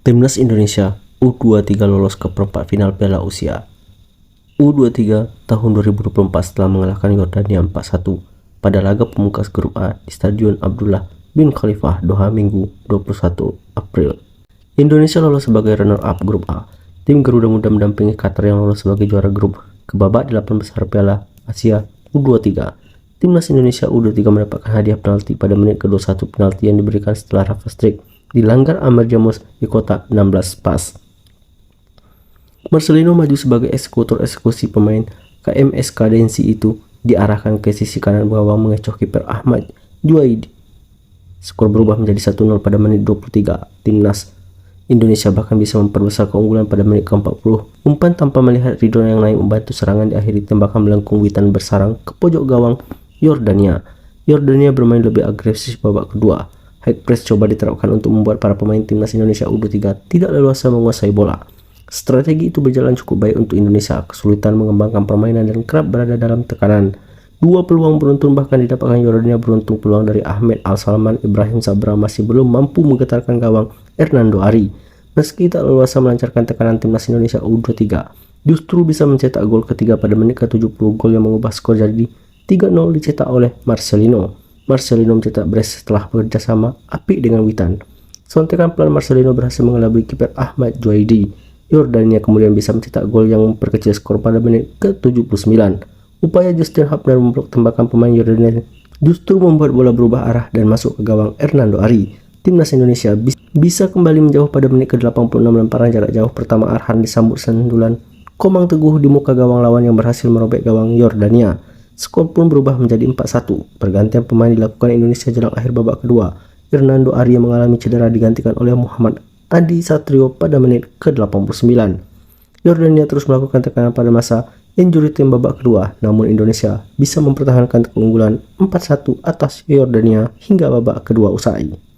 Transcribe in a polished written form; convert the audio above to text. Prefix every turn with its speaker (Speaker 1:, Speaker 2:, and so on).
Speaker 1: Timnas Indonesia U23 lolos ke perempat final Piala Asia U23 tahun 2024 setelah mengalahkan Yordania 4-1 pada laga pemungkas grup A di Stadion Abdullah bin Khalifah, Doha, Minggu 21 April. Indonesia lolos sebagai runner-up grup A. Tim Garuda Muda mendampingi Qatar yang lolos sebagai juara grup ke babak 8 besar Piala Asia U23. Timnas Indonesia U23 mendapatkan hadiah penalti pada menit ke-21. Penalti yang diberikan setelah Rafa Strik dilanggar Amir Jamus di kotak 16 pas. Marcelino maju sebagai eksekutor eksekusi pemain KMS Kadensi itu diarahkan ke sisi kanan gawang mengecoh kiper Ahmad Juaidi. Skor berubah menjadi 1-0 pada menit 23. Timnas Indonesia bahkan bisa memperbesar keunggulan pada menit ke-40. Umpan tanpa melihat Ridwan yang naik membantu serangan diakhiri tembakan melengkung Witan bersarang ke pojok gawang Yordania. Yordania bermain lebih agresif babak kedua. High press coba diterapkan untuk membuat para pemain timnas Indonesia U23 tidak leluasa menguasai bola. Strategi itu berjalan cukup baik untuk Indonesia, kesulitan mengembangkan permainan dan kerap berada dalam tekanan. Dua peluang beruntun bahkan didapatkan Yordania, beruntung peluang dari Ahmed Al-Salman. Ibrahim Sabra masih belum mampu menggetarkan gawang Hernando Ari. Meski tak leluasa melancarkan tekanan, timnas Indonesia U23 justru bisa mencetak gol ketiga pada menit ke-70. Gol yang mengubah skor jadi 3-0 dicetak oleh Marcelino. Marcelino mencetak brace setelah bekerjasama apik dengan Witan. Sontekan pelan Marcelino berhasil mengelabui kiper Ahmad Juaidi. Yordania kemudian bisa mencetak gol yang memperkecil skor pada menit ke-79. Upaya Justin Hubner memblok tembakan pemain Yordania justru membuat bola berubah arah dan masuk ke gawang Hernando Ari. Timnas Indonesia bisa kembali menjauh pada menit ke-86. Lemparan jarak jauh pertama Arhan disambut sendulan Komang Teguh di muka gawang lawan yang berhasil merobek gawang Yordania. Skor pun berubah menjadi 4-1. Pergantian pemain dilakukan Indonesia jelang akhir babak kedua. Hernando Ari yang mengalami cedera digantikan oleh Muhammad Adi Satrio pada menit ke-89. Yordania terus melakukan tekanan pada masa injury time babak kedua, namun Indonesia bisa mempertahankan keunggulan 4-1 atas Yordania hingga babak kedua usai.